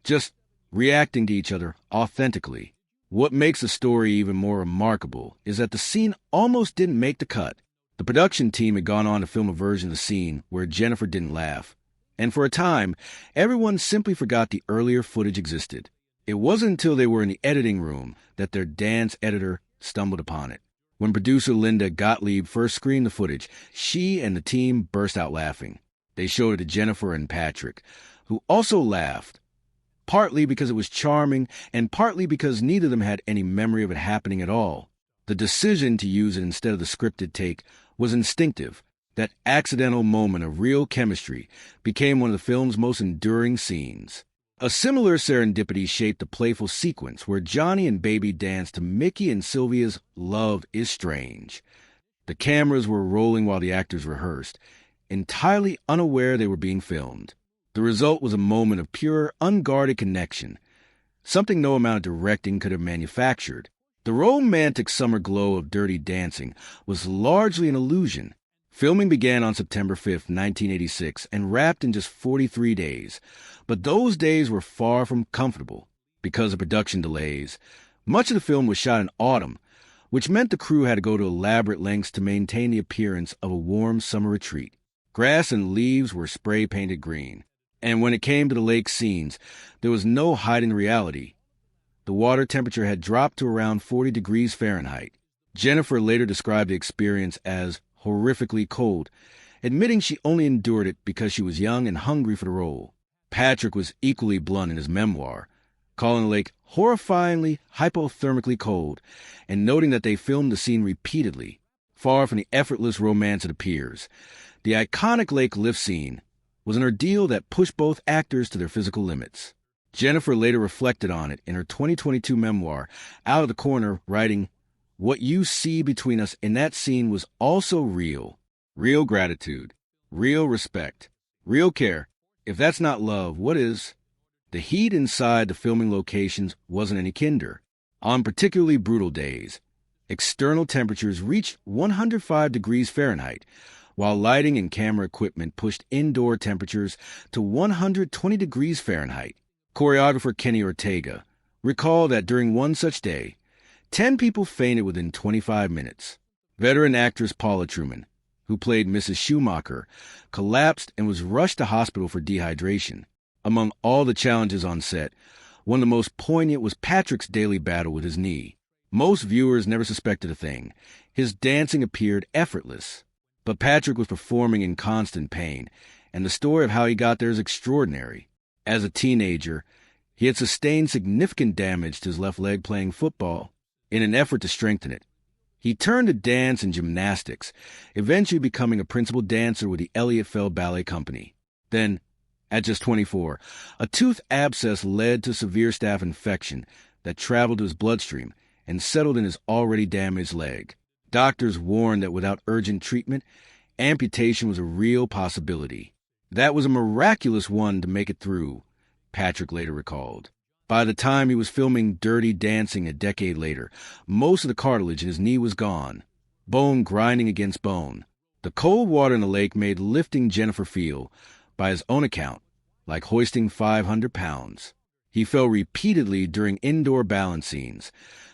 just reacting to each other authentically. What makes the story even more remarkable is that the scene almost didn't make the cut. The production team had gone on to film a version of the scene where Jennifer didn't laugh. And for a time, everyone simply forgot the earlier footage existed. It wasn't until they were in the editing room that their dance editor stumbled upon it. When producer Linda Gottlieb first screened the footage, she and the team burst out laughing. They showed it to Jennifer and Patrick, who also laughed, partly because it was charming and partly because neither of them had any memory of it happening at all. The decision to use it instead of the scripted take was instinctive. That accidental moment of real chemistry became one of the film's most enduring scenes. A similar serendipity shaped a playful sequence where Johnny and Baby danced to Mickey and Sylvia's Love is Strange. The cameras were rolling while the actors rehearsed, entirely unaware they were being filmed. The result was a moment of pure, unguarded connection, something no amount of directing could have manufactured. The romantic summer glow of Dirty Dancing was largely an illusion. Filming began on September 5, 1986, and wrapped in just 43 days. But those days were far from comfortable. Because of production delays, much of the film was shot in autumn, which meant the crew had to go to elaborate lengths to maintain the appearance of a warm summer retreat. Grass and leaves were spray-painted green. And when it came to the lake scenes, there was no hiding reality. The water temperature had dropped to around 40 degrees Fahrenheit. Jennifer later described the experience as horrifically cold, admitting she only endured it because she was young and hungry for the role. Patrick was equally blunt in his memoir, calling the lake horrifyingly hypothermically cold, and noting that they filmed the scene repeatedly. Far from the effortless romance it appears, the iconic lake lift scene was an ordeal that pushed both actors to their physical limits. Jennifer later reflected on it in her 2022 memoir, Out of the Corner, writing, "What you see between us in that scene was also real. Real gratitude, real respect, real care. If that's not love, what is?" The heat inside the filming locations wasn't any kinder. On particularly brutal days, external temperatures reached 105 degrees Fahrenheit, while lighting and camera equipment pushed indoor temperatures to 120 degrees Fahrenheit. Choreographer Kenny Ortega recalled that during one such day, 10 people fainted within 25 minutes. Veteran actress Paula Truman, who played Mrs. Schumacher, collapsed and was rushed to hospital for dehydration. Among all the challenges on set, one of the most poignant was Patrick's daily battle with his knee. Most viewers never suspected a thing. His dancing appeared effortless. But Patrick was performing in constant pain, and the story of how he got there is extraordinary. As a teenager, he had sustained significant damage to his left leg playing football. In an effort to strengthen it, he turned to dance and gymnastics, eventually becoming a principal dancer with the Elliott Feld Ballet Company. Then, at just 24, a tooth abscess led to severe staph infection that traveled to his bloodstream and settled in his already damaged leg. Doctors warned that without urgent treatment, amputation was a real possibility. That was a miraculous one to make it through, Patrick later recalled. By the time he was filming Dirty Dancing a decade later, most of the cartilage in his knee was gone, bone grinding against bone. The cold water in the lake made lifting Jennifer feel, by his own account, like hoisting 500 pounds. He fell repeatedly during indoor balance scenes,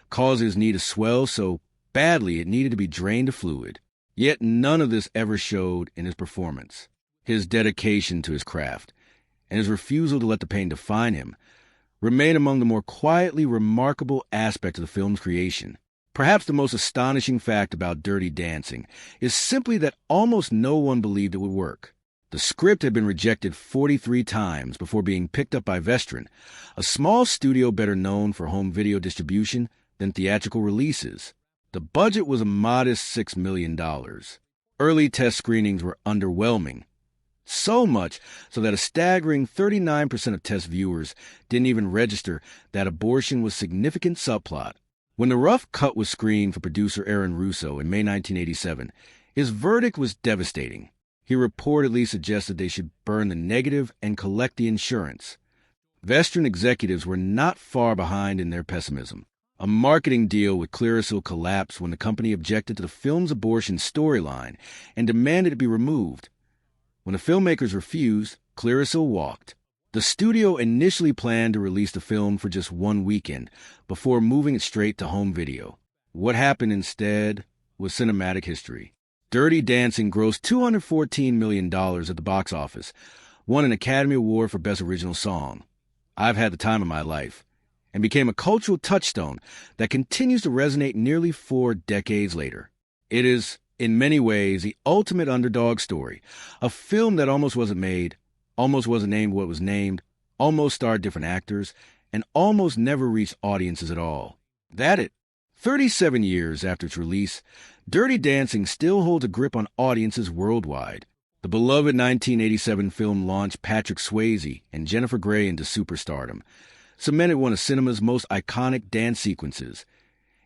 causing his knee to swell so badly it needed to be drained of fluid. Yet none of this ever showed in his performance. His dedication to his craft, and his refusal to let the pain define him, remain among the more quietly remarkable aspects of the film's creation. Perhaps the most astonishing fact about Dirty Dancing is simply that almost no one believed it would work. The script had been rejected 43 times before being picked up by Vestron, a small studio better known for home video distribution than theatrical releases. The budget was a modest $6 million. Early test screenings were underwhelming. So much so that a staggering 39% of test viewers didn't even register that abortion was a significant subplot. When the rough cut was screened for producer Aaron Russo in May 1987, his verdict was devastating. He reportedly suggested they should burn the negative and collect the insurance. Vestron executives were not far behind in their pessimism. A marketing deal with Clearasil collapsed when the company objected to the film's abortion storyline and demanded it be removed. When the filmmakers refused, Clearasil walked. The studio initially planned to release the film for just one weekend before moving it straight to home video. What happened instead was cinematic history. Dirty Dancing grossed $214 million at the box office, won an Academy Award for Best Original Song, I've Had the Time of My Life, and became a cultural touchstone that continues to resonate nearly 4 decades later. It is, in many ways, the ultimate underdog story, a film that almost wasn't made, almost wasn't named what was named, almost starred different actors, and almost never reached audiences at all. That it. 37 years after its release, Dirty Dancing still holds a grip on audiences worldwide. The beloved 1987 film launched Patrick Swayze and Jennifer Grey into superstardom, cemented one of cinema's most iconic dance sequences,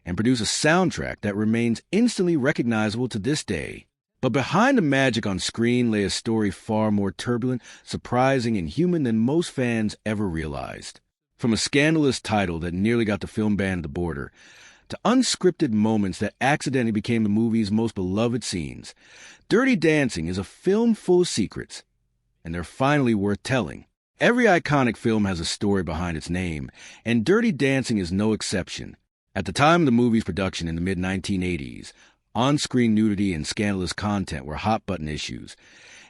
and produced a soundtrack that remains instantly recognizable to this day. But behind the magic on screen lay a story far more turbulent, surprising, and human than most fans ever realized. From a scandalous title that nearly got the film banned at the border, to unscripted moments that accidentally became the movie's most beloved scenes, Dirty Dancing is a film full of secrets, and they're finally worth telling. Every iconic film has a story behind its name, and Dirty Dancing is no exception. At the time of the movie's production in the mid-1980s, on-screen nudity and scandalous content were hot-button issues,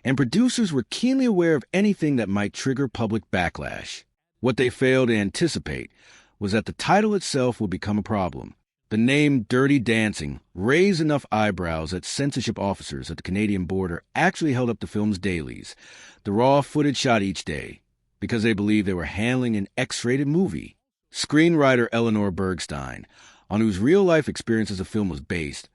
and producers were keenly aware of anything that might trigger public backlash. What they failed to anticipate was that the title itself would become a problem. The name Dirty Dancing raised enough eyebrows that censorship officers at the Canadian border actually held up the film's dailies, the raw footage shot each day, because they believed they were handling an X-rated movie. Screenwriter Eleanor Bergstein, on whose real-life experiences the film was based,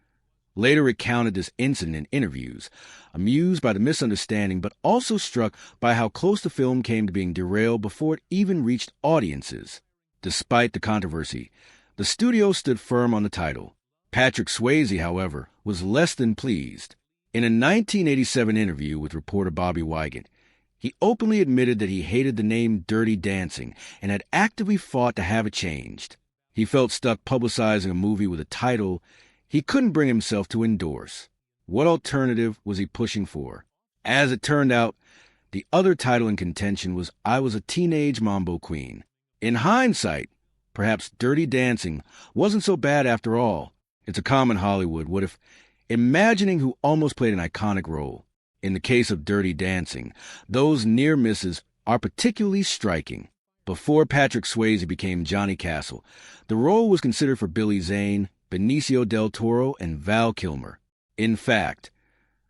later recounted this incident in interviews, amused by the misunderstanding but also struck by how close the film came to being derailed before it even reached audiences. Despite the controversy, the studio stood firm on the title. Patrick Swayze, however, was less than pleased. In a 1987 interview with reporter Bobby Wygant, he openly admitted that he hated the name Dirty Dancing and had actively fought to have it changed. He felt stuck publicizing a movie with a title he couldn't bring himself to endorse. What alternative was he pushing for? As it turned out, the other title in contention was I Was a Teenage Mambo Queen. In hindsight, perhaps Dirty Dancing wasn't so bad after all. It's a common Hollywood what if, imagining who almost played an iconic role. In the case of Dirty Dancing, those near misses are particularly striking. Before Patrick Swayze became Johnny Castle, the role was considered for Billy Zane, Benicio del Toro, and Val Kilmer. In fact,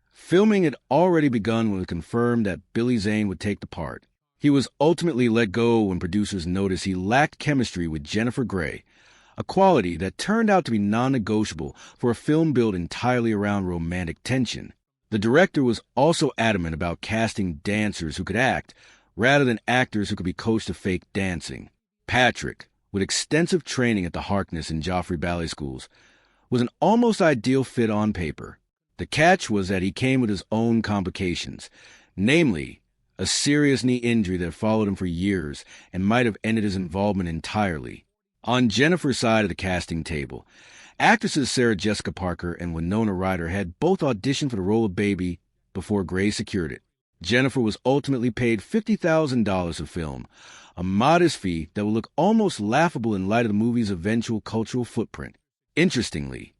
filming had already begun when it was confirmed that Billy Zane would take the part. He was ultimately let go when producers noticed he lacked chemistry with Jennifer Grey, a quality that turned out to be non-negotiable for a film built entirely around romantic tension. The director was also adamant about casting dancers who could act, rather than actors who could be coached to fake dancing. Patrick, with extensive training at the Harkness and Joffrey Ballet Schools, was an almost ideal fit on paper. The catch was that he came with his own complications, namely, a serious knee injury that followed him for years and might have ended his involvement entirely. On Jennifer's side of the casting table, actresses Sarah Jessica Parker and Winona Ryder had both auditioned for the role of Baby before Grey secured it. Jennifer was ultimately paid $50,000 to film, a modest fee that would look almost laughable in light of the movie's eventual cultural footprint. Interestingly,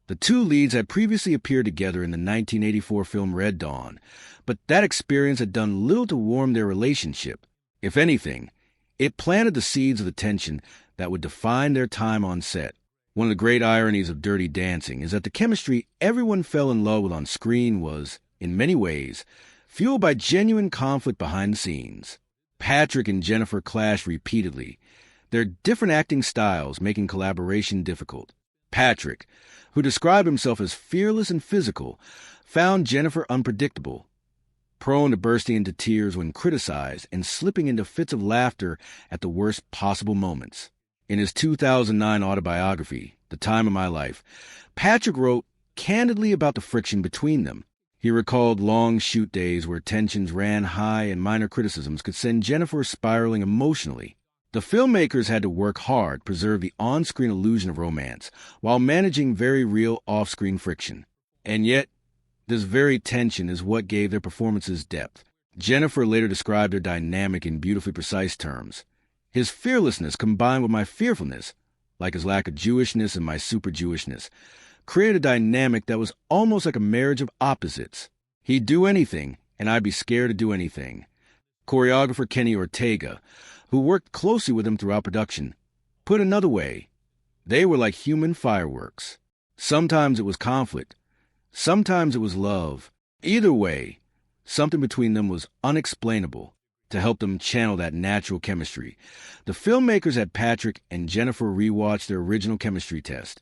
the two leads had previously appeared together in the 1984 film Red Dawn, but that experience had done little to warm their relationship. If anything, it planted the seeds of the tension that would define their time on set. One of the great ironies of Dirty Dancing is that the chemistry everyone fell in love with on screen was, in many ways, fueled by genuine conflict behind the scenes. Patrick and Jennifer clashed repeatedly, their different acting styles making collaboration difficult. Patrick, who described himself as fearless and physical, found Jennifer unpredictable, prone to bursting into tears when criticized and slipping into fits of laughter at the worst possible moments. In his 2009 autobiography, The Time of My Life, Patrick wrote candidly about the friction between them. He recalled long shoot days where tensions ran high and minor criticisms could send Jennifer spiraling emotionally. The filmmakers had to work hard to preserve the on-screen illusion of romance while managing very real off-screen friction. And yet, this very tension is what gave their performances depth. Jennifer later described their dynamic in beautifully precise terms. His fearlessness combined with my fearfulness, like his lack of Jewishness and my super Jewishness, created a dynamic that was almost like a marriage of opposites. He'd do anything, and I'd be scared to do anything. Choreographer Kenny Ortega, who worked closely with him throughout production, put another way, they were like human fireworks. Sometimes it was conflict. Sometimes it was love. Either way, something between them was unexplainable to help them channel that natural chemistry. The filmmakers had Patrick and Jennifer rewatch their original chemistry test,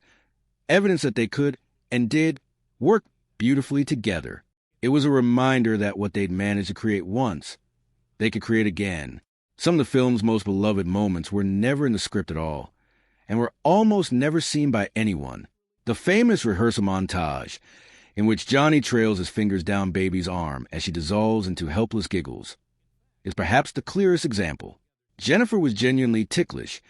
evidence that they could, and did, work beautifully together. It was a reminder that what they'd managed to create once, they could create again. Some of the film's most beloved moments were never in the script at all, and were almost never seen by anyone. The famous rehearsal montage, in which Johnny trails his fingers down Baby's arm as she dissolves into helpless giggles, is perhaps the clearest example. Jennifer was genuinely ticklish,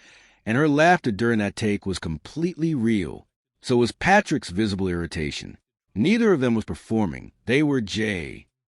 and her laughter during that take was completely real. So was Patrick's visible irritation. Neither of them was performing. They were Jay.